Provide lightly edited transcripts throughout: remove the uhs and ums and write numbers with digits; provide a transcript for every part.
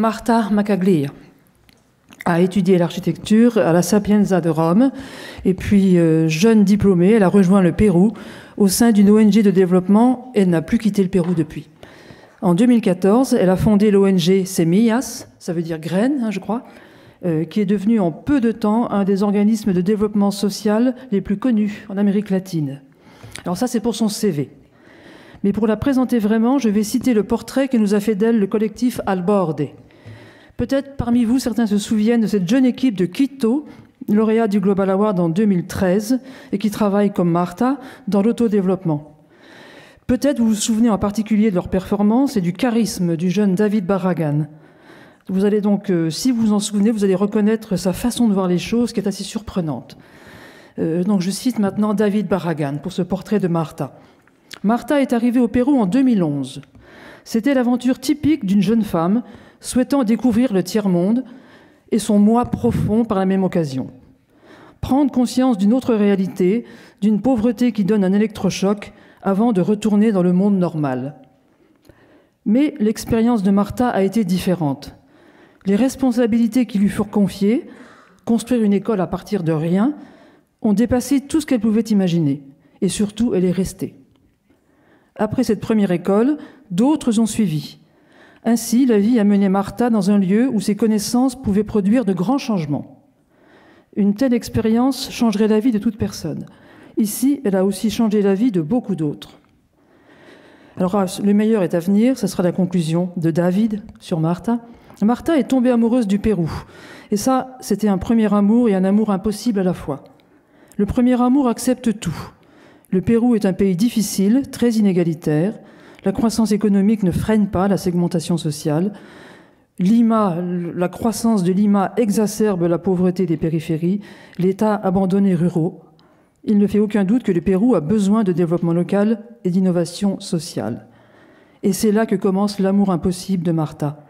Marta Macaglia a étudié l'architecture à la Sapienza de Rome et puis, jeune diplômée, elle a rejoint le Pérou au sein d'une ONG de développement et elle n'a plus quitté le Pérou depuis. En 2014, elle a fondé l'ONG Semillas, ça veut dire graines, je crois, qui est devenu en peu de temps un des organismes de développement social les plus connus en Amérique latine. Alors ça, c'est pour son CV. Mais pour la présenter vraiment, je vais citer le portrait que nous a fait d'elle le collectif Alborde. Peut-être parmi vous, certains se souviennent de cette jeune équipe de Quito, lauréate du Global Award en 2013, et qui travaille comme Marta dans l'autodéveloppement. Peut-être vous vous souvenez en particulier de leur performance et du charisme du jeune David Barragan. Vous allez donc, si vous vous en souvenez, vous allez reconnaître sa façon de voir les choses qui est assez surprenante. Donc je cite maintenant David Barragan pour ce portrait de Marta. Marta est arrivée au Pérou en 2011. C'était l'aventure typique d'une jeune femme souhaitant découvrir le tiers-monde et son moi profond par la même occasion. Prendre conscience d'une autre réalité, d'une pauvreté qui donne un électrochoc avant de retourner dans le monde normal. Mais l'expérience de Marta a été différente. Les responsabilités qui lui furent confiées, construire une école à partir de rien, ont dépassé tout ce qu'elle pouvait imaginer. Et surtout, elle est restée. Après cette première école, d'autres ont suivi. Ainsi, la vie a mené Marta dans un lieu où ses connaissances pouvaient produire de grands changements. Une telle expérience changerait la vie de toute personne. Ici, elle a aussi changé la vie de beaucoup d'autres. Alors, le meilleur est à venir, ce sera la conclusion de David sur Marta. Marta est tombée amoureuse du Pérou. Et ça, c'était un premier amour et un amour impossible à la fois. Le premier amour accepte tout. Le Pérou est un pays difficile, très inégalitaire. La croissance économique ne freine pas la segmentation sociale. La croissance de Lima exacerbe la pauvreté des périphéries, l'État abandonné ruraux. Il ne fait aucun doute que le Pérou a besoin de développement local et d'innovation sociale. Et c'est là que commence l'amour impossible de Marta.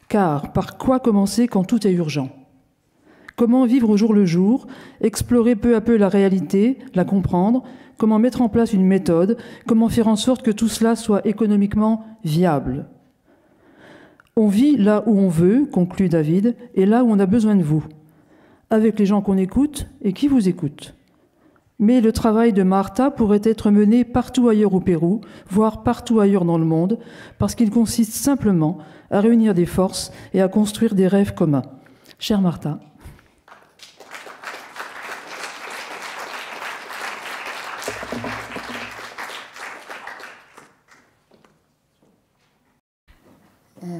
Car par quoi commencer quand tout est urgent ? Comment vivre au jour le jour, explorer peu à peu la réalité, la comprendre, comment mettre en place une méthode, comment faire en sorte que tout cela soit économiquement viable. On vit là où on veut, conclut David, et là où on a besoin de vous, avec les gens qu'on écoute et qui vous écoutent. Mais le travail de Marta pourrait être mené partout ailleurs au Pérou, voire partout ailleurs dans le monde, parce qu'il consiste simplement à réunir des forces et à construire des rêves communs. Chère Marta.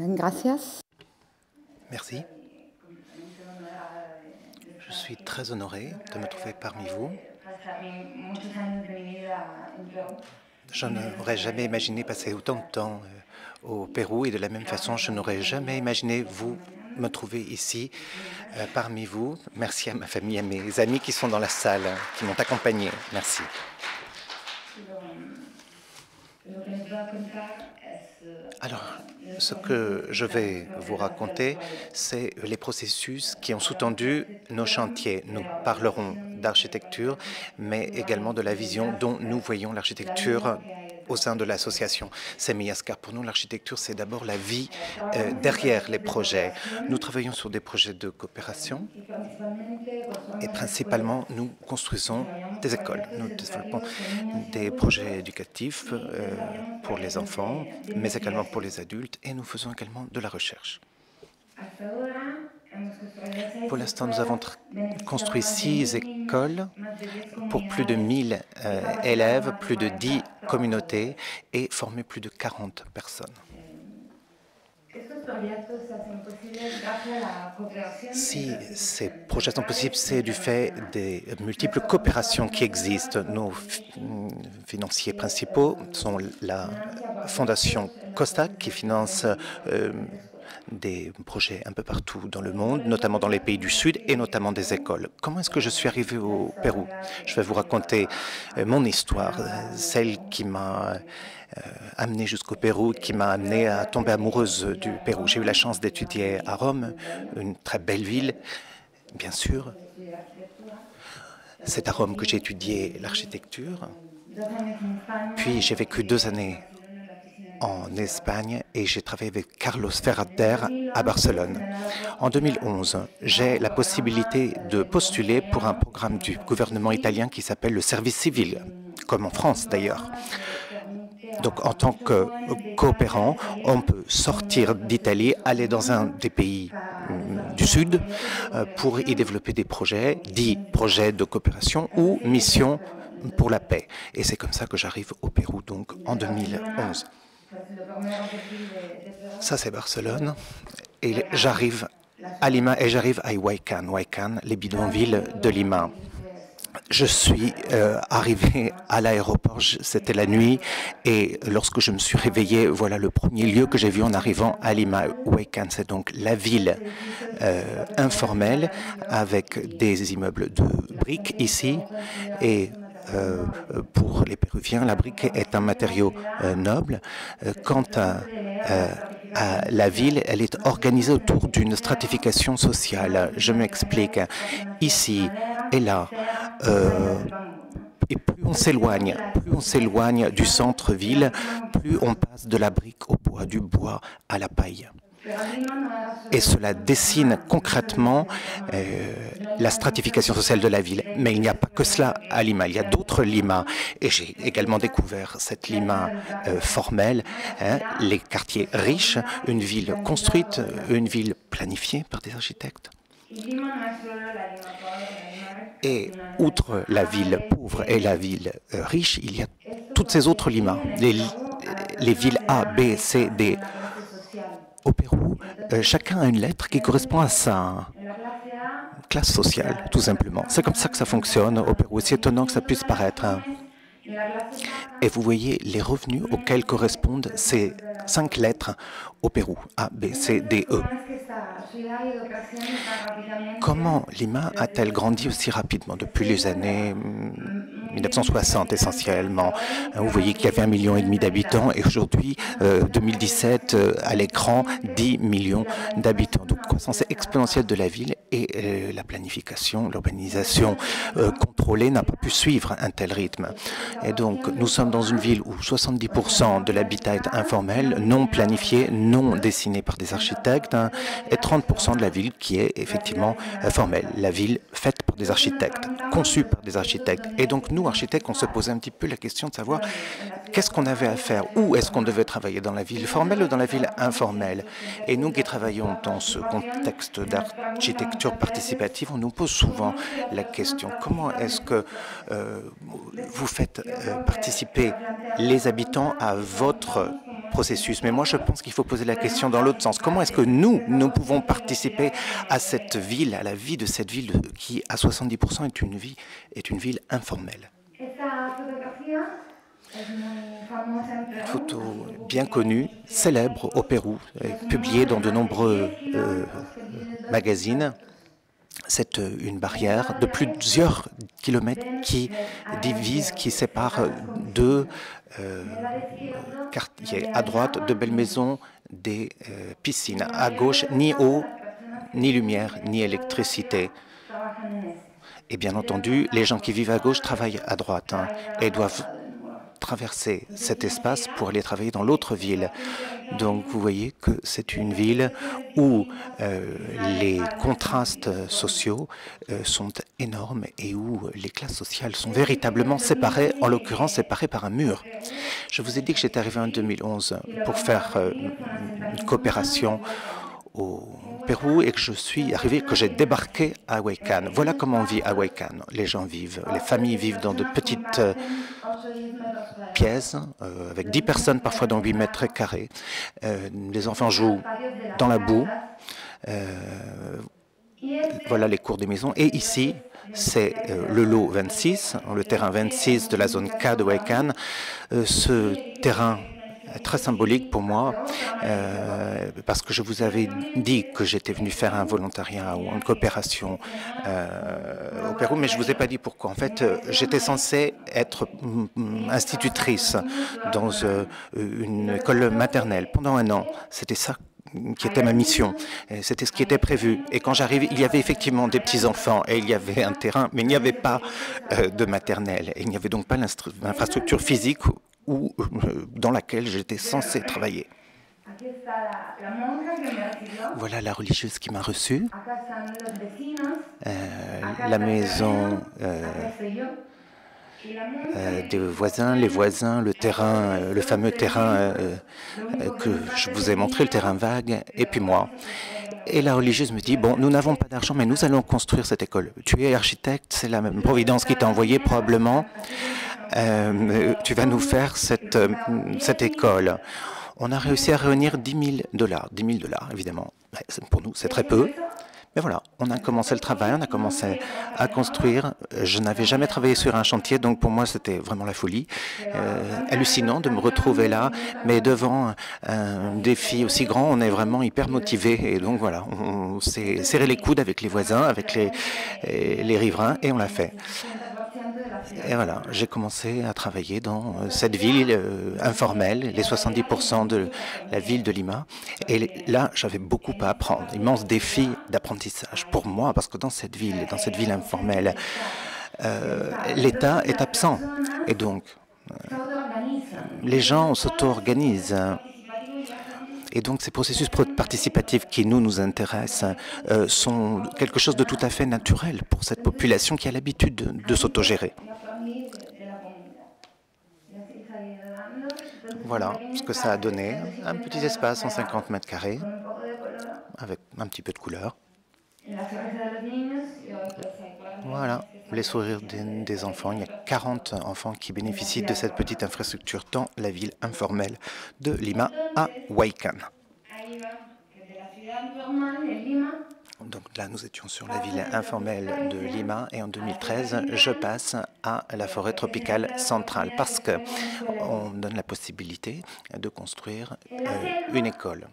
Gracias. Merci. Je suis très honoré de me trouver parmi vous. Je n'aurais jamais imaginé passer autant de temps au Pérou et de la même façon, je n'aurais jamais imaginé vous me trouver ici parmi vous. Merci à ma famille, à mes amis qui sont dans la salle, qui m'ont accompagné. Merci. Alors, ce que je vais vous raconter, c'est les processus qui ont sous-tendu nos chantiers. Nous parlerons d'architecture, mais également de la vision dont nous voyons l'architecture au sein de l'association Semillas, car pour nous, l'architecture, c'est d'abord la vie derrière les projets. Nous travaillons sur des projets de coopération et principalement, nous construisons des écoles. Nous développons des projets éducatifs pour les enfants, mais également pour les adultes, et nous faisons également de la recherche. Pour l'instant, nous avons construit 6 écoles pour plus de 1000 élèves, plus de 10 communautés et formé plus de 40 personnes. Si ces projets sont possibles, c'est du fait des multiples coopérations qui existent. Nos financiers principaux sont la Fondation Costa, qui finance des projets un peu partout dans le monde, notamment dans les pays du Sud et notamment des écoles. Comment est-ce que je suis arrivé au Pérou? Je vais vous raconter mon histoire, celle qui m'a amené jusqu'au Pérou, qui m'a amené à tomber amoureuse du Pérou. J'ai eu la chance d'étudier à Rome, une très belle ville, bien sûr. C'est à Rome que j'ai étudié l'architecture. Puis j'ai vécu 2 années en Espagne et j'ai travaillé avec Carlos Ferrater à Barcelone. En 2011, j'ai la possibilité de postuler pour un programme du gouvernement italien qui s'appelle le service civil, comme en France d'ailleurs. Donc, en tant que coopérant, on peut sortir d'Italie, aller dans un des pays du Sud pour y développer des projets, dits projets de coopération ou missions pour la paix. Et c'est comme ça que j'arrive au Pérou, donc en 2011. Ça, c'est Barcelone. Et j'arrive à Lima et j'arrive à Huaycan, les bidonvilles de Lima. Je suis arrivé à l'aéroport, c'était la nuit, et lorsque je me suis réveillé, voilà le premier lieu que j'ai vu en arrivant à Lima. Huaycan, c'est donc la ville informelle avec des immeubles de briques ici. Et pour les Péruviens, la brique est un matériau noble. Quant à la ville, elle est organisée autour d'une stratification sociale. Je m'explique. Ici et là, et plus on s'éloigne du centre-ville, plus on passe de la brique au bois, du bois à la paille. Et cela dessine concrètement la stratification sociale de la ville. Mais il n'y a pas que cela à Lima, il y a d'autres Limas. Et j'ai également découvert cette Lima formelle, les quartiers riches, une ville construite, une ville planifiée par des architectes. Et outre la ville pauvre et la ville riche, il y a toutes ces autres Limas, les villes A, B, C, D. Au Pérou, chacun a une lettre qui correspond à sa classe sociale, tout simplement. C'est comme ça que ça fonctionne au Pérou. C'est étonnant que ça puisse paraître. Et vous voyez les revenus auxquels correspondent ces 5 lettres au Pérou, A, B, C, D, E. Comment Lima a-t-elle grandi aussi rapidement depuis les années 1960 essentiellement? Vous voyez qu'il y avait 1,5 million d'habitants et aujourd'hui, 2017, à l'écran, 10 millions d'habitants. Donc, croissance exponentielle de la ville et la planification, l'urbanisation contrôlée n'a pas pu suivre un tel rythme. Et donc, nous sommes dans une ville où 70% de l'habitat est informel, non planifié, non dessiné par des architectes, et 30% de la ville qui est effectivement formelle. La ville faite par des architectes, conçue par des architectes. Et donc, nous, architectes, on se posait un petit peu la question de savoir qu'est-ce qu'on avait à faire, où est-ce qu'on devait travailler, dans la ville formelle ou dans la ville informelle. Et nous qui travaillons dans ce contexte d'architecture participative, on nous pose souvent la question, comment est-ce que vous faites participer les habitants à votre processus? Mais moi, je pense qu'il faut poser la question dans l'autre sens. Comment est-ce que nous pouvons participer à cette ville, à la vie de cette ville qui, à 70%, est une ville informelle? Une photo bien connue, célèbre au Pérou, publiée dans de nombreux magazines. C'est une barrière de plusieurs kilomètres qui divise, qui sépare deux quartiers. À droite, de belles maisons, des piscines. À gauche, ni eau, ni lumière, ni électricité. Et bien entendu, les gens qui vivent à gauche travaillent à droite et doivent traverser cet espace pour aller travailler dans l'autre ville. Donc vous voyez que c'est une ville où les contrastes sociaux sont énormes et où les classes sociales sont véritablement séparées, en l'occurrence séparées par un mur. Je vous ai dit que j'étais arrivé en 2011 pour faire une coopération au Pérou et que je suis arrivé, que j'ai débarqué à Huaycan. Voilà comment on vit à Huaycan. Les gens vivent, les familles vivent dans de petites pièces, avec 10 personnes parfois dans 8 mètres carrés. Les enfants jouent dans la boue. Voilà les cours des maisons. Et ici, c'est le lot 26, le terrain 26 de la zone K de Huaycan. Ce terrain est très symbolique pour moi parce que je vous avais dit que j'étais venu faire un volontariat ou une coopération au Pérou, mais je ne vous ai pas dit pourquoi. En fait, j'étais censée être institutrice dans une école maternelle pendant 1 an. C'était ça qui était ma mission. C'était ce qui était prévu. Et quand j'arrive, il y avait effectivement des petits-enfants et il y avait un terrain, mais il n'y avait pas de maternelle. Et il n'y avait donc pas l'infrastructure physique dans laquelle j'étais censé travailler. Voilà la religieuse qui m'a reçu. La maison des voisins, les voisins, le terrain, le fameux terrain que je vous ai montré, le terrain vague, et puis moi. Et la religieuse me dit, bon, nous n'avons pas d'argent, mais nous allons construire cette école. Tu es architecte, c'est la même Providence qui t'a envoyé probablement. Tu vas nous faire cette école. On a réussi à réunir $10 000. $10 000, évidemment. Pour nous, c'est très peu. Mais voilà, on a commencé le travail, on a commencé à construire. Je n'avais jamais travaillé sur un chantier, donc pour moi, c'était vraiment la folie. Hallucinant de me retrouver là, mais devant un défi aussi grand, on est vraiment hyper motivé. Et donc voilà, on s'est serré les coudes avec les voisins, avec les riverains, et on l'a fait. Et voilà, j'ai commencé à travailler dans cette ville informelle, les 70% de la ville de Lima. Et là, j'avais beaucoup à apprendre, immense défi d'apprentissage pour moi, parce que dans cette ville informelle, l'État est absent. Et donc, les gens s'auto-organisent. Et donc, ces processus participatifs qui nous intéressent sont quelque chose de tout à fait naturel pour cette population qui a l'habitude de s'autogérer. Voilà ce que ça a donné. Un petit espace, 150 mètres carrés, avec un petit peu de couleur. Voilà, les sourires des enfants. Il y a 40 enfants qui bénéficient de cette petite infrastructure dans la ville informelle de Lima à Huaycan. Donc là, nous étions sur la ville informelle de Lima et en 2013, je passe à la forêt tropicale centrale parce qu'on donne la possibilité de construire une école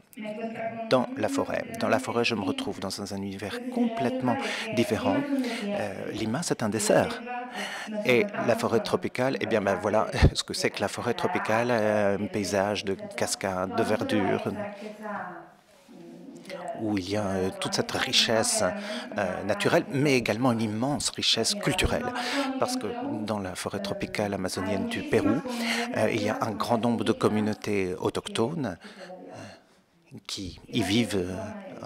dans la forêt. Dans la forêt, je me retrouve dans un univers complètement différent. Lima, c'est un dessert. Et la forêt tropicale, eh bien, ben voilà ce que c'est que la forêt tropicale, un paysage de cascades, de verdure, où il y a toute cette richesse naturelle, mais également une immense richesse culturelle. Parce que dans la forêt tropicale amazonienne du Pérou, il y a un grand nombre de communautés autochtones qui y vivent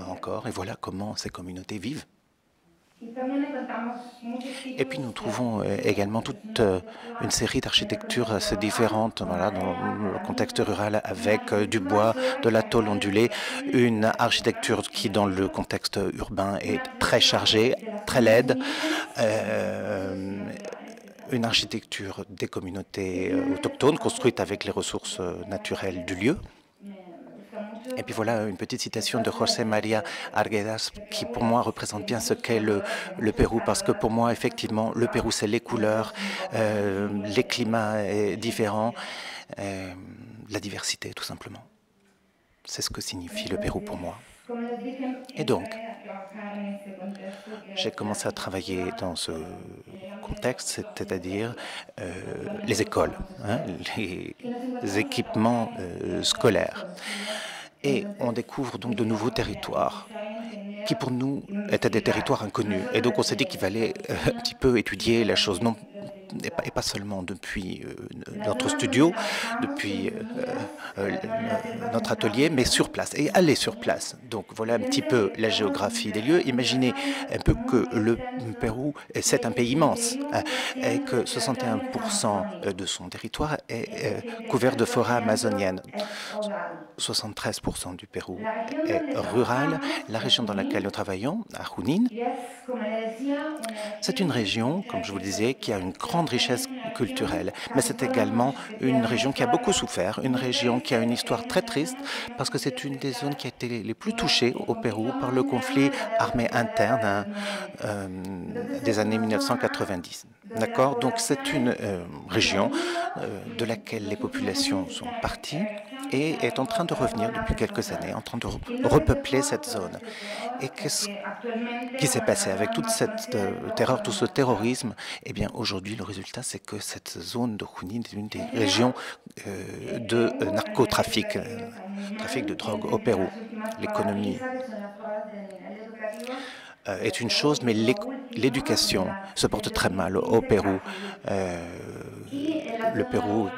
encore. Et voilà comment ces communautés vivent. Et puis nous trouvons également toute une série d'architectures assez différentes voilà, dans le contexte rural avec du bois, de la tôle ondulée, une architecture qui dans le contexte urbain est très chargée, très laide, une architecture des communautés autochtones construite avec les ressources naturelles du lieu. Et puis voilà une petite citation de José María Arguedas qui pour moi représente bien ce qu'est le Pérou parce que pour moi effectivement le Pérou c'est les couleurs, les climats différents, la diversité tout simplement. C'est ce que signifie le Pérou pour moi. Et donc, j'ai commencé à travailler dans ce contexte, c'est-à-dire les écoles, hein, les équipements scolaires. Et on découvre donc de nouveaux territoires qui pour nous étaient des territoires inconnus. Et donc on s'est dit qu'il fallait un petit peu étudier la chose, non, et pas seulement depuis notre studio, depuis notre atelier, mais sur place, et aller sur place. Donc voilà un petit peu la géographie des lieux. Imaginez un peu que le Pérou, c'est un pays immense, et que 61% de son territoire est couvert de forêt amazonienne. 73% du Pérou est rural. La région dans laquelle nous travaillons, à Junín, c'est une région, comme je vous le disais, qui a une grande richesse culturelle. Mais c'est également une région qui a beaucoup souffert, une région qui a une histoire très triste, parce que c'est une des zones qui a été les plus touchées au Pérou par le conflit armé interne des années 1990. D'accord? Donc c'est une région de laquelle les populations sont parties et est en train de revenir depuis quelques années, en train de repeupler cette zone. Et qu'est-ce qui s'est passé avec toute cette terreur, tout ce terrorisme? Eh bien, aujourd'hui, le résultat, c'est que cette zone de Junín est une des régions de narcotrafic, trafic de drogue au Pérou. L'économie est une chose, mais l'éducation se porte très mal au Pérou. Le Pérou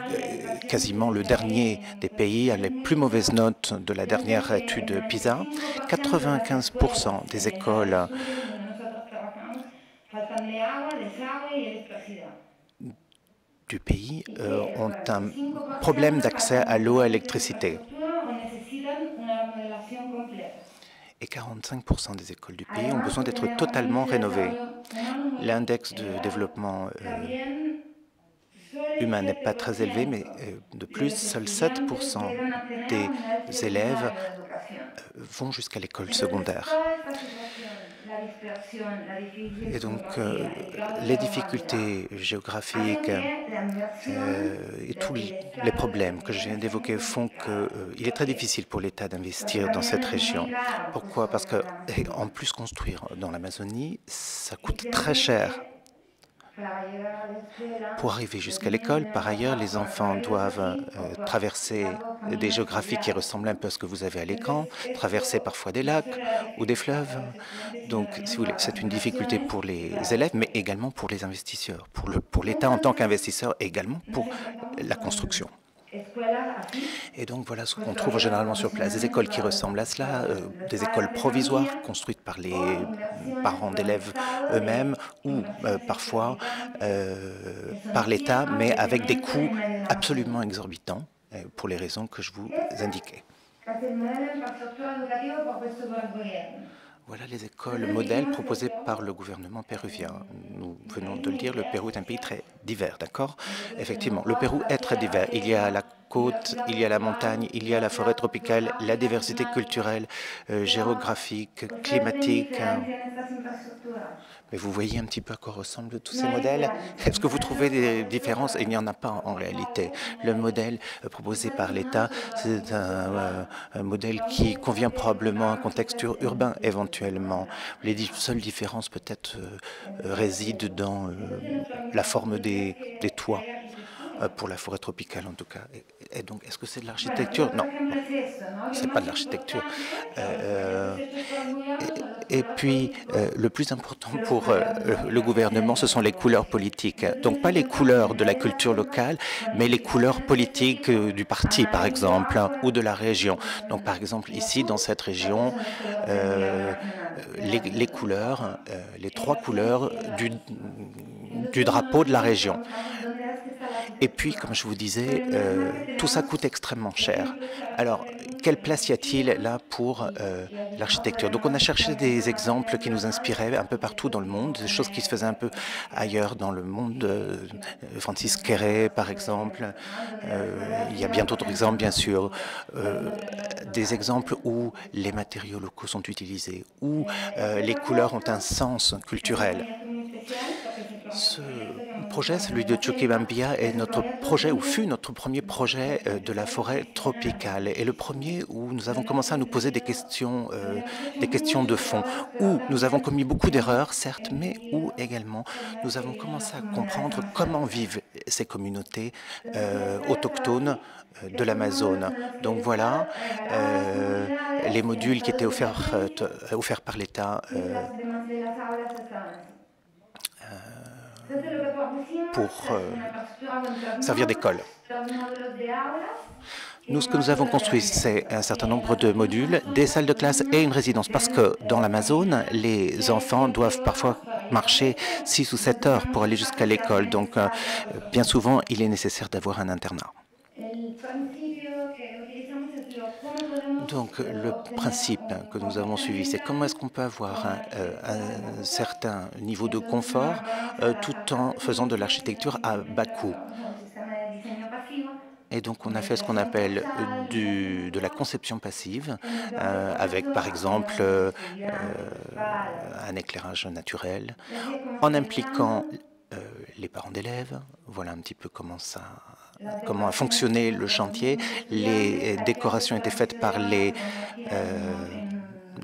quasiment le dernier des pays à les plus mauvaises notes de la dernière étude PISA. 95% des écoles du pays ont un problème d'accès à l'eau et à l'électricité. Et 45% des écoles du pays ont besoin d'être totalement rénovées. L'index de développement humain n'est pas très élevé, mais de plus, seuls 7% des élèves vont jusqu'à l'école secondaire. Et donc, les difficultés géographiques et tous les problèmes que je viens d'évoquer font qu'il est très difficile pour l'État d'investir dans cette région. Pourquoi? Parce qu'en plus, construire dans l'Amazonie, ça coûte très cher. Pour arriver jusqu'à l'école, par ailleurs, les enfants doivent traverser des géographies qui ressemblent un peu à ce que vous avez à l'écran, traverser parfois des lacs ou des fleuves. Donc, si vous voulez, c'est une difficulté pour les élèves, mais également pour les investisseurs, pour l'État en tant qu'investisseur, et également pour la construction. Et donc voilà ce qu'on trouve généralement sur place, des écoles qui ressemblent à cela, des écoles provisoires construites par les parents d'élèves eux-mêmes ou parfois par l'État, mais avec des coûts absolument exorbitants pour les raisons que je vous indiquais. Voilà les écoles modèles proposées par le gouvernement péruvien. Nous venons de le dire, le Pérou est un pays très divers, d'accord? Effectivement, le Pérou est très divers. Il y a la côte, il y a la montagne, il y a la forêt tropicale, la diversité culturelle, géographique, climatique. Mais vous voyez un petit peu à quoi ressemblent tous ces modèles? Est-ce que vous trouvez des différences? Il n'y en a pas en réalité. Le modèle proposé par l'État, c'est un modèle qui convient probablement à un contexte urbain éventuellement. Les seules différences peut-être résident dans la forme des toits, pour la forêt tropicale en tout cas. Et donc, est-ce que c'est de l'architecture? Non, c'est pas de l'architecture. Et puis, le plus important pour le gouvernement, ce sont les couleurs politiques. Donc, pas les couleurs de la culture locale, mais les couleurs politiques du parti, par exemple, ou de la région. Donc, par exemple, ici, dans cette région, les couleurs, les 3 couleurs du drapeau de la région. Et puis, comme je vous disais, tout ça coûte extrêmement cher. Alors, quelle place y a-t-il là pour l'architecture? Donc, on a cherché des exemples qui nous inspiraient un peu partout dans le monde, des choses qui se faisaient un peu ailleurs dans le monde. Francis Kéré, par exemple. Il y a bien d'autres exemples, bien sûr. Des exemples où les matériaux locaux sont utilisés, où les couleurs ont un sens culturel. Ce projet, celui de Chuquibambilla, est notre projet, ou fut notre premier projet de la forêt tropicale, et le premier où nous avons commencé à nous poser des questions de fond, où nous avons commis beaucoup d'erreurs, certes, mais où également nous avons commencé à comprendre comment vivent ces communautés autochtones de l'Amazone. Donc voilà, les modules qui étaient offerts par l'État pour servir d'école. Nous, ce que nous avons construit, c'est un certain nombre de modules, des salles de classe et une résidence, parce que dans l'Amazone, les enfants doivent parfois marcher 6 ou 7 heures pour aller jusqu'à l'école. Donc, bien souvent, il est nécessaire d'avoir un internat. Donc, le principe que nous avons suivi, c'est comment est-ce qu'on peut avoir un certain niveau de confort tout en faisant de l'architecture à bas coût. Et donc, on a fait ce qu'on appelle de la conception passive, avec, par exemple, un éclairage naturel, en impliquant les parents d'élèves. Voilà un petit peu comment a fonctionné le chantier. Les décorations étaient faites par les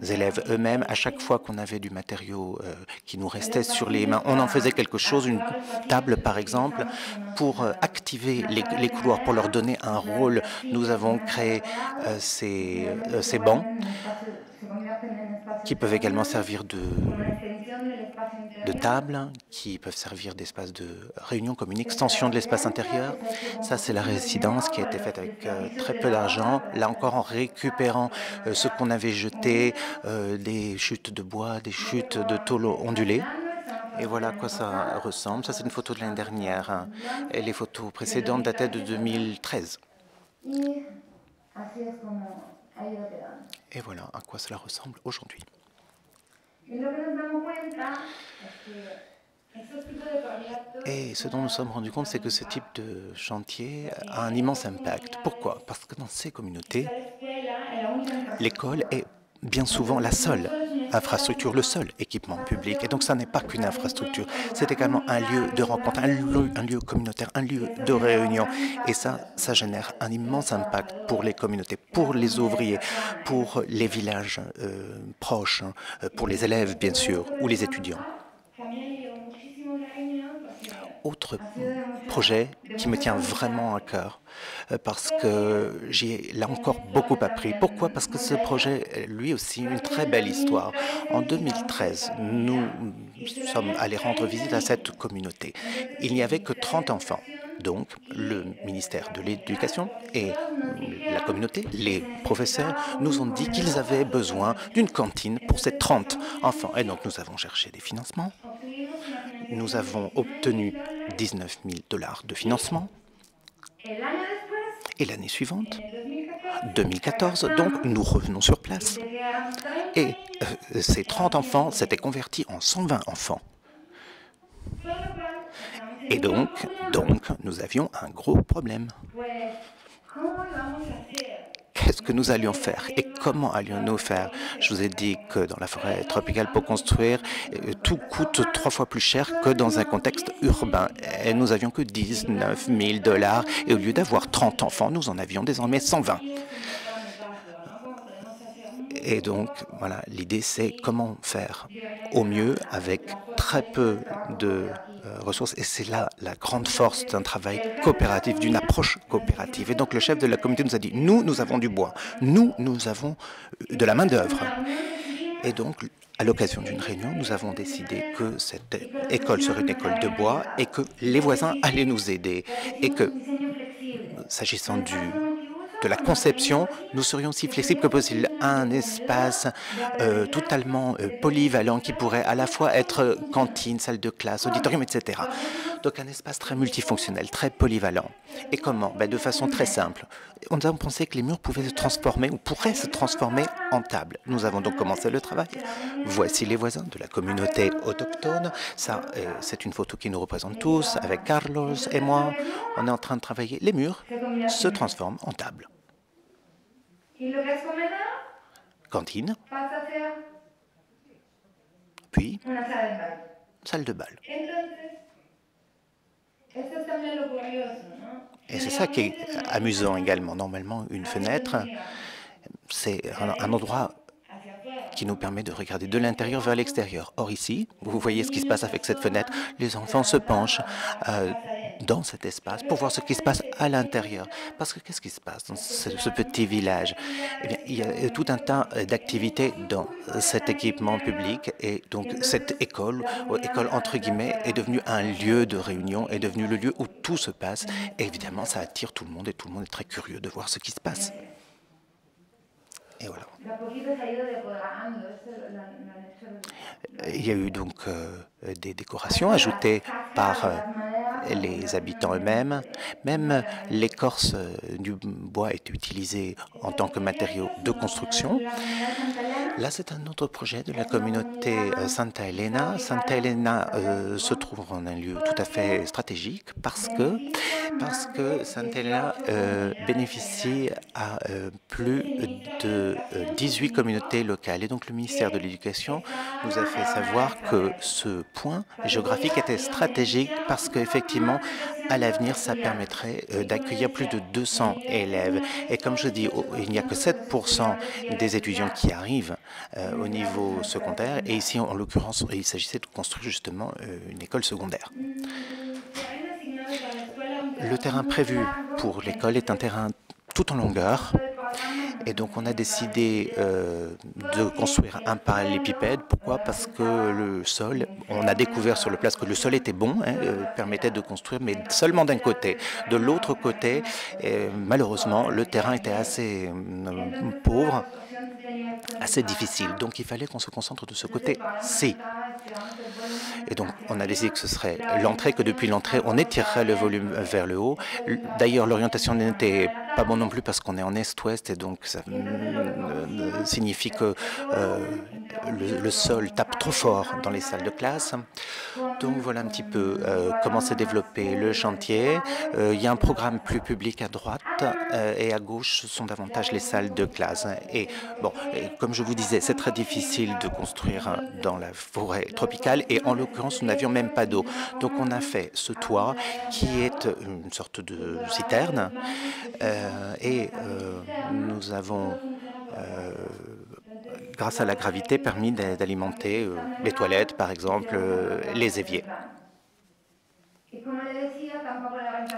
élèves eux-mêmes. À chaque fois qu'on avait du matériau qui nous restait sur les mains, on en faisait quelque chose, une table par exemple, pour activer les couloirs, pour leur donner un rôle. Nous avons créé ces bancs qui peuvent également servir de tables, qui peuvent servir d'espace de réunion comme une extension de l'espace intérieur. Ça, c'est la résidence qui a été faite avec très peu d'argent. Là encore, en récupérant ce qu'on avait jeté, des chutes de bois, des chutes de tôle ondulées. Et voilà à quoi ça ressemble. Ça, c'est une photo de l'année dernière, hein. Et les photos précédentes dataient de 2013. Et voilà à quoi cela ressemble aujourd'hui. Et ce dont nous sommes rendus compte, c'est que ce type de chantier a un immense impact. Pourquoi? Parce que dans ces communautés, l'école est bien souvent la seule infrastructure, le seul équipement public. Et donc, ça n'est pas qu'une infrastructure, c'est également un lieu de rencontre, un lieu communautaire, un lieu de réunion. Et ça génère un immense impact pour les communautés, pour les ouvriers, pour les villages proches, pour les élèves, bien sûr, ou les étudiants. Autre projet qui me tient vraiment à cœur parce que j'y ai là encore beaucoup appris. Pourquoi? Parce que ce projet est lui aussi une très belle histoire. En 2013, nous sommes allés rendre visite à cette communauté. Il n'y avait que 30 enfants. Donc, le ministère de l'Éducation et la communauté, les professeurs, nous ont dit qu'ils avaient besoin d'une cantine pour ces 30 enfants. Et donc, nous avons cherché des financements. Nous avons obtenu 19 000 $ de financement. Et l'année suivante, 2014, donc, nous revenons sur place. Et ces 30 enfants s'étaient convertis en 120 enfants. Et donc, nous avions un gros problème. Qu'est-ce que nous allions faire et comment allions-nous faire? Je vous ai dit que dans la forêt tropicale, pour construire, tout coûte 3 fois plus cher que dans un contexte urbain. Et nous n'avions que 19 000 $ et au lieu d'avoir 30 enfants, nous en avions désormais 120. Et donc, voilà, l'idée, c'est comment faire au mieux avec très peu de ressources. Et c'est là la grande force d'un travail coopératif, d'une approche coopérative. Et donc, le chef de la communauté nous a dit, nous avons du bois. Nous avons de la main-d'œuvre. Et donc, à l'occasion d'une réunion, nous avons décidé que cette école serait une école de bois et que les voisins allaient nous aider. Et que, s'agissant de la conception, nous serions aussi flexibles que possible. Un espace totalement polyvalent qui pourrait à la fois être cantine, salle de classe, auditorium, etc. Donc un espace très multifonctionnel, très polyvalent. Et comment? De façon très simple. Nous avons pensé que les murs pouvaient se transformer ou pourraient se transformer en table. Nous avons donc commencé le travail. Voici les voisins de la communauté autochtone. Ça, c'est une photo qui nous représente tous, avec Carlos et moi. On est en train de travailler. Les murs se transforment en table. Cantine. Puis, salle de bal. Et c'est ça qui est amusant également. Normalement, une fenêtre, c'est un endroit qui nous permet de regarder de l'intérieur vers l'extérieur. Or ici, vous voyez ce qui se passe avec cette fenêtre. Les enfants se penchent dans cet espace pour voir ce qui se passe à l'intérieur. Parce que qu'est-ce qui se passe dans ce petit village? Eh bien, il y a tout un tas d'activités dans cet équipement public et donc cette école entre guillemets, est devenue un lieu de réunion, est devenue le lieu où tout se passe. Et évidemment, ça attire tout le monde et tout le monde est très curieux de voir ce qui se passe. Et voilà. Il y a eu donc des décorations ajoutées par les habitants eux-mêmes. Même l'écorce du bois est utilisée en tant que matériau de construction. Là, c'est un autre projet de la communauté Santa Elena. Santa Elena se trouve en un lieu tout à fait stratégique parce que Santa Elena bénéficie à plus de 18 communautés locales. Et donc, le ministère de l'Éducation nous a fait savoir que ce point géographique était stratégique parce qu'effectivement, à l'avenir, ça permettrait d'accueillir plus de 200 élèves. Et comme je dis, il n'y a que 7% des étudiants qui arrivent au niveau secondaire. Et ici, en l'occurrence, il s'agissait de construire justement une école secondaire. Le terrain prévu pour l'école est un terrain tout en longueur Et donc, on a décidé de construire un parallélépipède. Pourquoi? Parce que le sol, on a découvert sur le place que le sol était bon, permettait de construire, mais seulement d'un côté. De l'autre côté, malheureusement, le terrain était assez pauvre, assez difficile. Donc, il fallait qu'on se concentre de ce côté-ci. Et donc, on a décidé que ce serait l'entrée, que depuis l'entrée, on étirerait le volume vers le haut. D'ailleurs, l'orientation n'était pas bonne non plus parce qu'on est en est-ouest, et donc ça signifie que le sol tape trop fort dans les salles de classe. Donc, voilà un petit peu comment s'est développé le chantier. Il y a un programme plus public à droite et à gauche, ce sont davantage les salles de classe. Et bon, comme je vous disais, c'est très difficile de construire dans la forêt tropicale, et en l'occurrence, nous n'avions même pas d'eau. Donc, on a fait ce toit qui est une sorte de citerne, et nous avons, grâce à la gravité, permis d'alimenter les toilettes, par exemple, les éviers.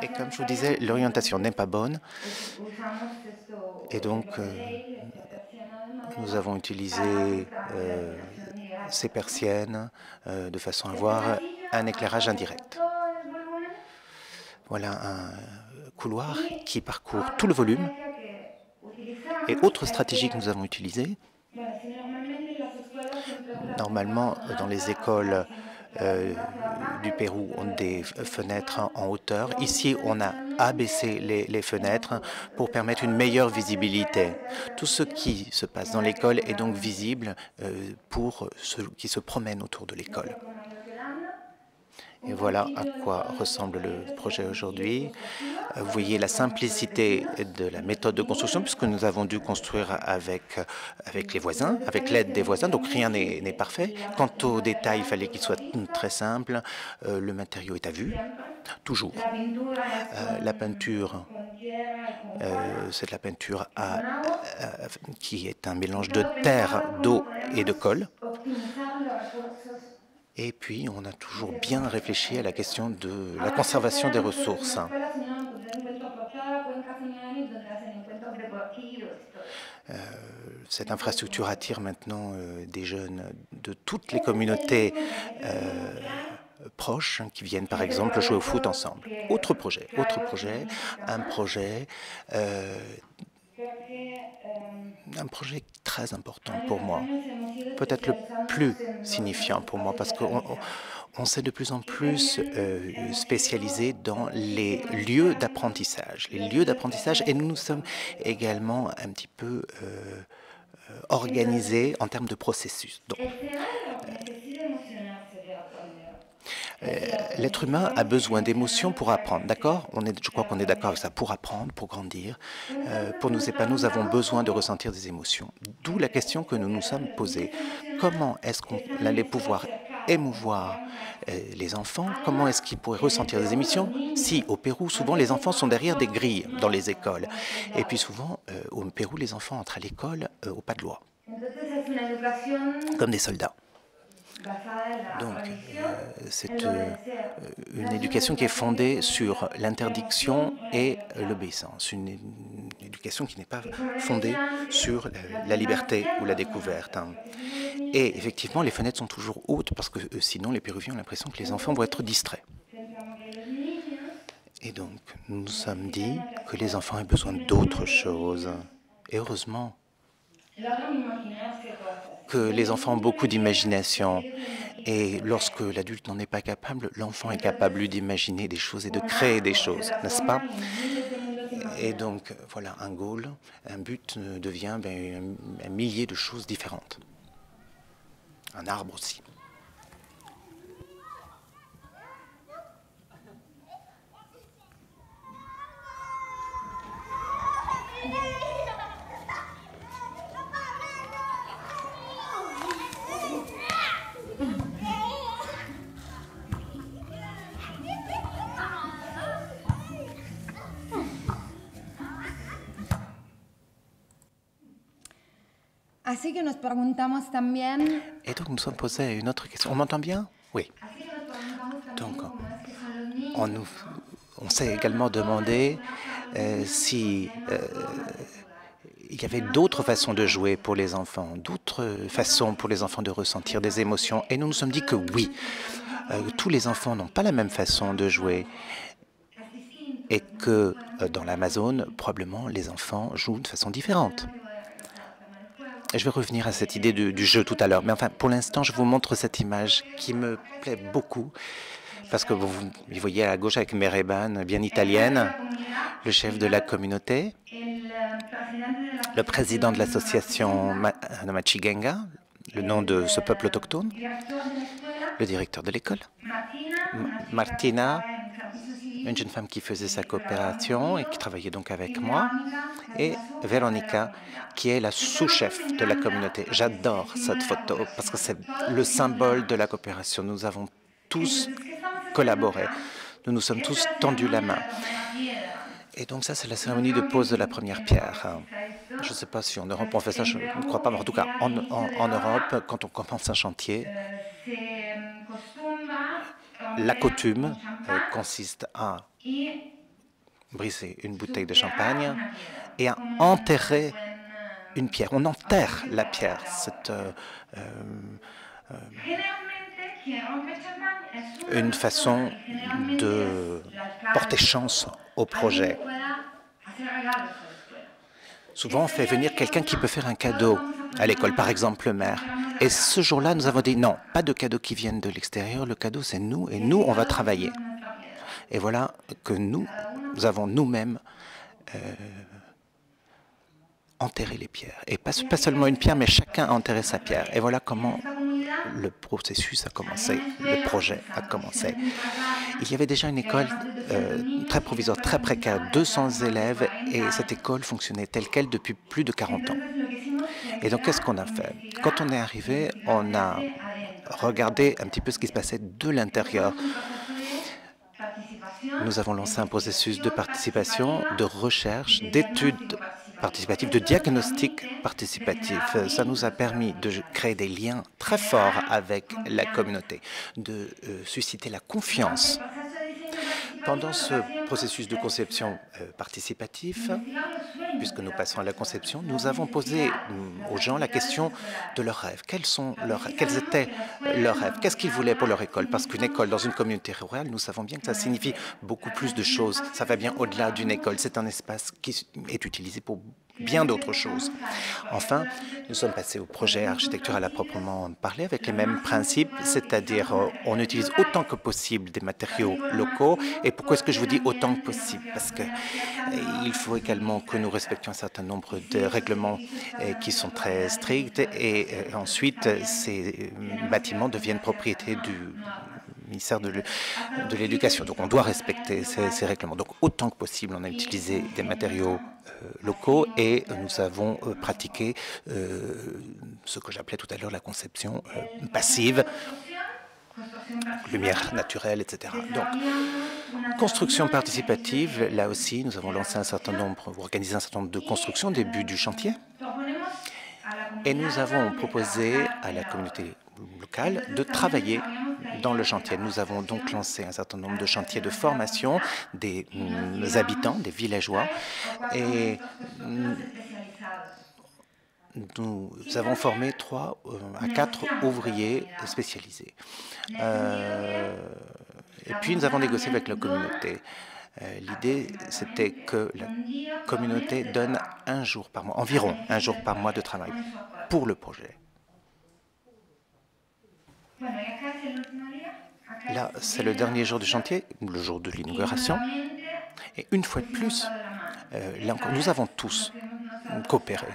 Et comme je vous disais, l'orientation n'est pas bonne, et donc nous avons utilisé ces persiennes de façon à avoir un éclairage indirect. Voilà un couloir qui parcourt tout le volume. Et autre stratégie que nous avons utilisée, normalement dans les écoles du Pérou, on a des fenêtres en hauteur. Ici, on a abaissé les fenêtres pour permettre une meilleure visibilité. Tout ce qui se passe dans l'école est donc visible pour ceux qui se promènent autour de l'école. Et voilà à quoi ressemble le projet aujourd'hui. Vous voyez la simplicité de la méthode de construction, puisque nous avons dû construire avec les voisins, avec l'aide des voisins, donc rien n'est parfait. Quant aux détails, il fallait qu'ils soient très simples. Le matériau est à vue, toujours. La peinture, c'est de la peinture qui est un mélange de terre, d'eau et de colle. Et puis, on a toujours bien réfléchi à la question de la conservation des ressources. Cette infrastructure attire maintenant des jeunes de toutes les communautés proches qui viennent par exemple jouer au foot ensemble. Autre projet, un projet très important pour moi, peut-être le plus signifiant pour moi, parce qu'on s'est de plus en plus spécialisé dans les lieux d'apprentissage. Et nous nous sommes également un petit peu organisés en termes de processus. Donc, l'être humain a besoin d'émotions pour apprendre, d'accord? Je crois qu'on est d'accord avec ça, pour apprendre, pour grandir, pour nous épanouir, nous avons besoin de ressentir des émotions. D'où la question que nous nous sommes posée. Comment est-ce qu'on allait pouvoir émouvoir les enfants? Comment est-ce qu'ils pourraient ressentir des émotions? Si, au Pérou, souvent, les enfants sont derrière des grilles dans les écoles. Et puis souvent, au Pérou, les enfants entrent à l'école au pas de loi, comme des soldats. Donc, c'est une éducation qui est fondée sur l'interdiction et l'obéissance. Une éducation qui n'est pas fondée sur la liberté ou la découverte. Et effectivement, les fenêtres sont toujours hautes parce que sinon, les Péruviens ont l'impression que les enfants vont être distraits. Et donc, nous nous sommes dit que les enfants aient besoin d'autre chose. Et heureusement que les enfants ont beaucoup d'imagination. Et lorsque l'adulte n'en est pas capable, l'enfant est capable, lui, d'imaginer des choses et de créer des choses, n'est-ce pas? Et donc, voilà, un goal, un but devient un millier de choses différentes. Un arbre aussi. Así que nos preguntamos también. Et donc, nous nous sommes posés une autre question. On m'entend bien? Oui. Donc, on s'est également demandé si il y avait d'autres façons de jouer pour les enfants, d'autres façons pour les enfants de ressentir des émotions. Et nous nous sommes dit que oui, tous les enfants n'ont pas la même façon de jouer et que dans l'Amazone, probablement, les enfants jouent de façon différente. Et je vais revenir à cette idée du jeu tout à l'heure. Mais enfin, pour l'instant, je vous montre cette image qui me plaît beaucoup parce que vous voyez à la gauche avec Mereban, bien italienne, le chef de la communauté, le président de l'association Machigenga, le nom de ce peuple autochtone, le directeur de l'école, Martina, une jeune femme qui faisait sa coopération et qui travaillait donc avec moi, et Veronica, qui est la sous-chef de la communauté. J'adore cette photo parce que c'est le symbole de la coopération. Nous avons tous collaboré. Nous nous sommes tous tendus la main. Et donc ça, c'est la cérémonie de pose de la première pierre. Je ne sais pas si en Europe on fait ça, je ne crois pas, mais en tout cas en Europe, quand on commence un chantier, la coutume consiste à briser une bouteille de champagne et à enterrer une pierre. On enterre la pierre. C'est une façon de porter chance au projet. Souvent, on fait venir quelqu'un qui peut faire un cadeau à l'école, par exemple le maire. Et ce jour-là, nous avons dit non, pas de cadeaux qui viennent de l'extérieur, le cadeau c'est nous, et nous, on va travailler. Et voilà que nous avons nous-mêmes enterré les pierres. Et pas seulement une pierre, mais chacun a enterré sa pierre. Et voilà comment le processus a commencé, le projet a commencé. Il y avait déjà une école très provisoire, très précaire, 200 élèves, et cette école fonctionnait telle qu'elle depuis plus de 40 ans. Et donc, qu'est-ce qu'on a fait? Quand on est arrivé, on a regardé un petit peu ce qui se passait de l'intérieur. Nous avons lancé un processus de participation, de recherche, d'études participatives, de diagnostic participatif. Ça nous a permis de créer des liens très forts avec la communauté, de susciter la confiance. Pendant ce processus de conception participatif, puisque nous passons à la conception, nous avons posé aux gens la question de leurs rêves. Quels étaient leurs rêves? Qu'est-ce qu'ils voulaient pour leur école? Parce qu'une école dans une communauté rurale, nous savons bien que ça signifie beaucoup plus de choses. Ça va bien au-delà d'une école. C'est un espace qui est utilisé pour bien d'autres choses. Enfin, nous sommes passés au projet architectural à proprement parler avec les mêmes principes, c'est-à-dire on utilise autant que possible des matériaux locaux. Et pourquoi est-ce que je vous dis autant que possible? Parce qu'il faut également que nous respections un certain nombre de règlements qui sont très stricts et ensuite ces bâtiments deviennent propriété du ministère de l'Éducation. Donc on doit respecter ces règlements. Donc autant que possible, on a utilisé des matériaux locaux et nous avons pratiqué ce que j'appelais tout à l'heure la conception passive, lumière naturelle, etc. Donc, construction participative, là aussi, nous avons lancé organisé un certain nombre de constructions au début du chantier et nous avons proposé à la communauté locale de travailler dans le chantier. Nous avons donc lancé un certain nombre de chantiers de formation des habitants, des villageois, et nous avons formé 3 à 4 ouvriers spécialisés. Et puis nous avons négocié avec la communauté. L'idée, c'était que la communauté donne un jour par mois, environ un jour par mois de travail pour le projet. Là, c'est le dernier jour du chantier, le jour de l'inauguration. Et une fois de plus, là encore, nous avons tous coopéré.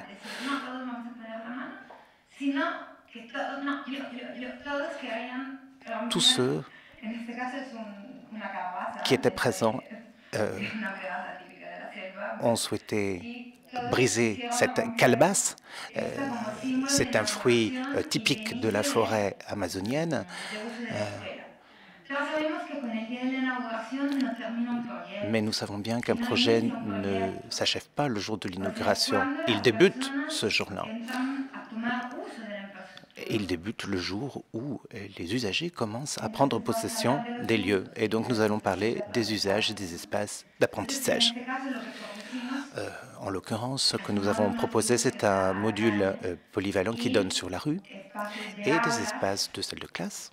Tous ceux qui étaient présents ont souhaité briser cette calebasse. C'est un fruit typique de la forêt amazonienne. Mais nous savons bien qu'un projet ne s'achève pas le jour de l'inauguration. Il débute ce jour-là. Il débute le jour où les usagers commencent à prendre possession des lieux. Et donc nous allons parler des usages et des espaces d'apprentissage. En l'occurrence, ce que nous avons proposé, c'est un module polyvalent qui donne sur la rue et des espaces de salle de classe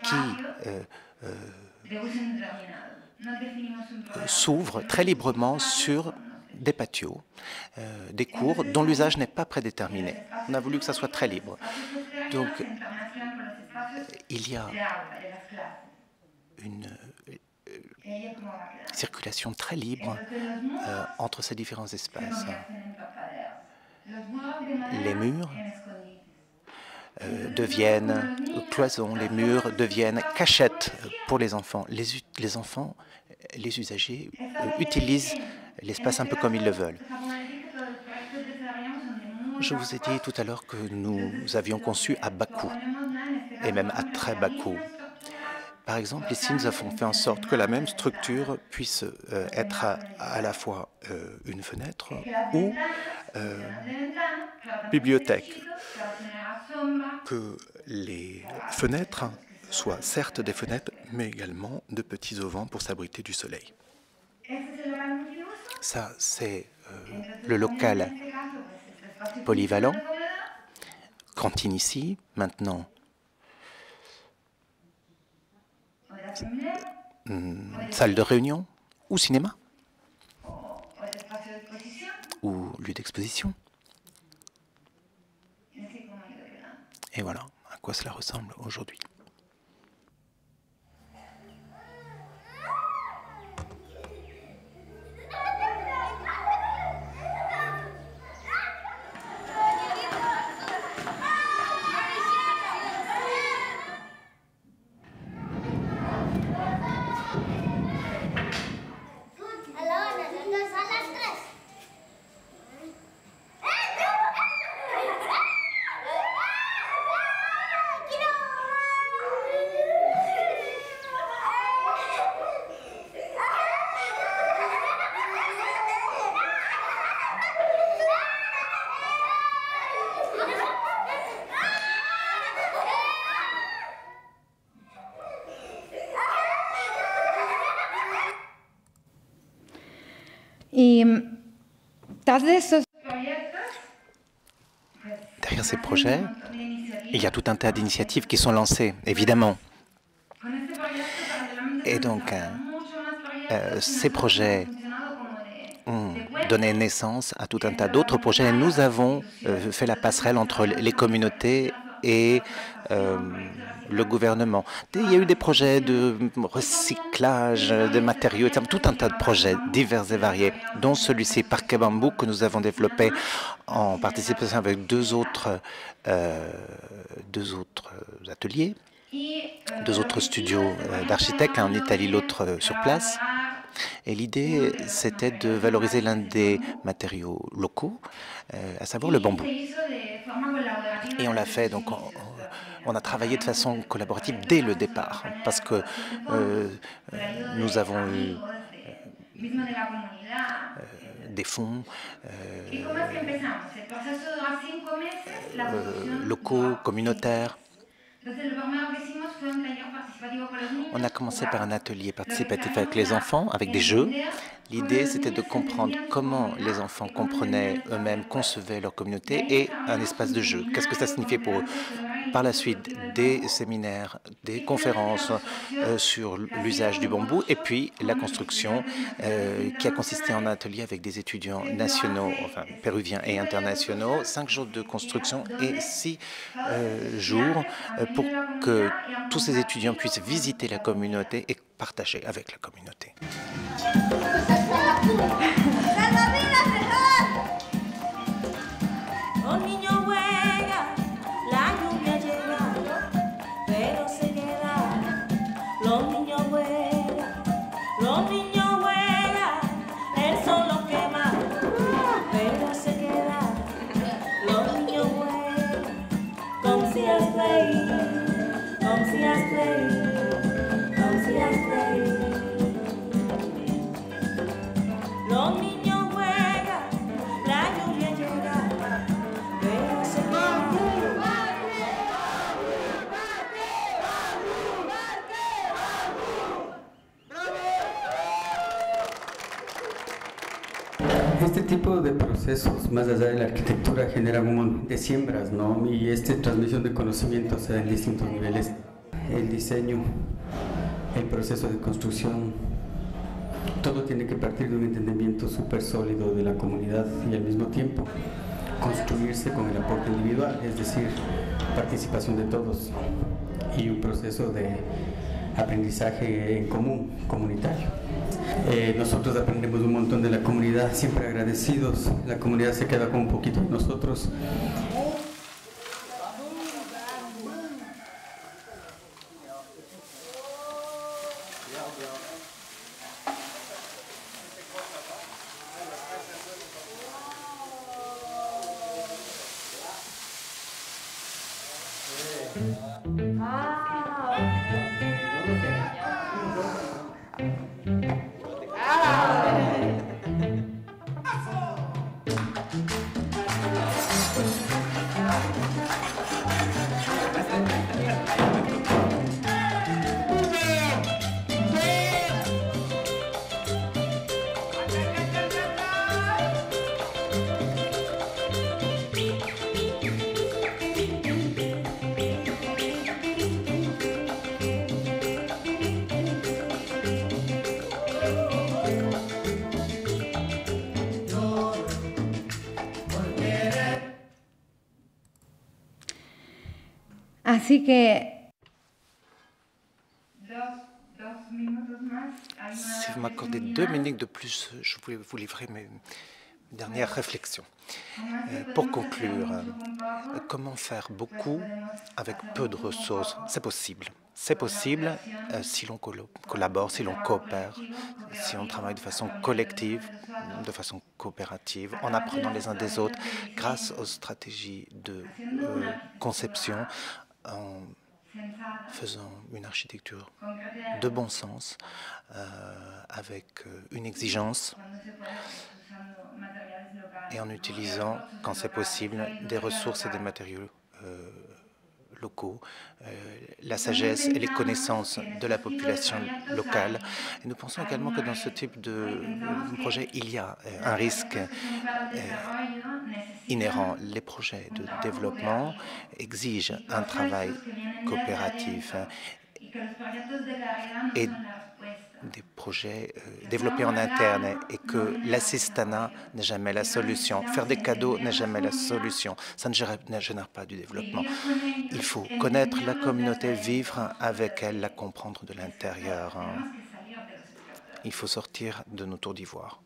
qui s'ouvrent très librement sur des patios, des cours dont l'usage n'est pas prédéterminé. On a voulu que ça soit très libre. Donc, il y a une circulation très libre entre ces différents espaces. Les murs deviennent cloisons, les murs deviennent cachettes pour les enfants. Les enfants, les usagers utilisent l'espace un peu comme ils le veulent. Je vous ai dit tout à l'heure que nous avions conçu à bas coût, et même à très bas coût. Par exemple, ici, nous avons fait en sorte que la même structure puisse être à la fois une fenêtre ou bibliothèque. Que les fenêtres soient certes des fenêtres, mais également de petits auvents pour s'abriter du soleil. Ça, c'est le local polyvalent. Cantine ici, maintenant. Salle de réunion ou cinéma ou lieu d'exposition. Et voilà à quoi cela ressemble aujourd'hui. Derrière ces projets, il y a tout un tas d'initiatives qui sont lancées, évidemment. Et donc, ces projets ont donné naissance à tout un tas d'autres projets. Nous avons fait la passerelle entre les communautés et le gouvernement. Il y a eu des projets de recyclage de matériaux, tout un tas de projets divers et variés, dont celui-ci, Parquet Bambou, que nous avons développé en participation avec deux autres ateliers, deux autres studios d'architectes, l'un en Italie, l'autre sur place. Et l'idée, c'était de valoriser l'un des matériaux locaux, à savoir le bambou. Et on l'a fait, donc on a travaillé de façon collaborative dès le départ, parce que nous avons eu des fonds locaux, communautaires. On a commencé par un atelier participatif avec les enfants, avec des jeux. L'idée, c'était de comprendre comment les enfants comprenaient eux-mêmes, concevaient leur communauté et un espace de jeu. Qu'est-ce que ça signifiait pour eux? Par la suite, des séminaires, des conférences sur l'usage du bambou et puis la construction qui a consisté en un atelier avec des étudiants nationaux, enfin péruviens et internationaux, 5 jours de construction et 6 jours pour que tous ces étudiants puissent visiter la communauté et partager avec la communauté. Los Este tipo de procesos, más allá de la arquitectura, generan un montón de siembras, ¿no? Y esta transmisión de conocimiento se da en distintos niveles. El diseño, el proceso de construcción, todo tiene que partir de un entendimiento súper sólido de la comunidad y al mismo tiempo construirse con el aporte individual, es decir, participación de todos y un proceso de aprendizaje en común, comunitario. Nosotros aprendemos un montón de la comunidad, siempre agradecidos, la comunidad se queda con un poquito de nosotros. Así que Si vous m'accordez 2 minutes de plus, je voulais vous livrer mes dernières réflexions. Pour conclure, comment faire beaucoup avec peu de ressources? C'est possible. C'est possible si l'on collabore, si l'on coopère, si on travaille de façon collective, de façon coopérative, en apprenant les uns des autres, grâce aux stratégies de conception, en faisant une architecture de bon sens, avec une exigence, et en utilisant, quand c'est possible, des ressources et des matériaux locaux, la sagesse et les connaissances de la population locale. Et nous pensons également que dans ce type de projet, il y a un risque inhérent. Les projets de développement exigent un travail coopératif et des projets développés en interne, et que l'assistanat n'est jamais la solution. Faire des cadeaux n'est jamais la solution. Ça ne génère pas du développement. Il faut connaître la communauté, vivre avec elle, la comprendre de l'intérieur. Il faut sortir de nos tours d'ivoire.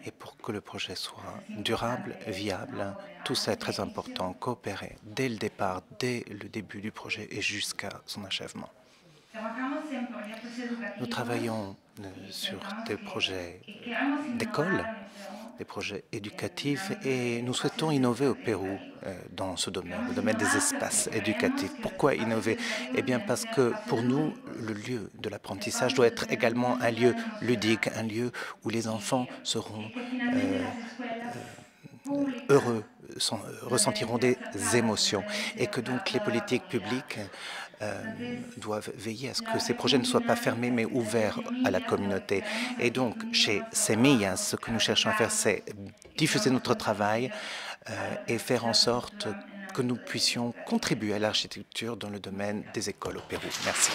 Et pour que le projet soit durable, viable, tout ça est très important. Coopérer dès le départ, dès le début du projet et jusqu'à son achèvement. Nous travaillons sur des projets d'école, des projets éducatifs, et nous souhaitons innover au Pérou dans ce domaine, le domaine des espaces éducatifs. Pourquoi innover? Eh bien parce que pour nous, le lieu de l'apprentissage doit être également un lieu ludique, un lieu où les enfants seront heureux, ressentiront des émotions, et que donc les politiques publiques doivent veiller à ce que ces projets ne soient pas fermés mais ouverts à la communauté. Et donc, chez Semillas, ce que nous cherchons à faire, c'est diffuser notre travail et faire en sorte que nous puissions contribuer à l'architecture dans le domaine des écoles au Pérou. Merci.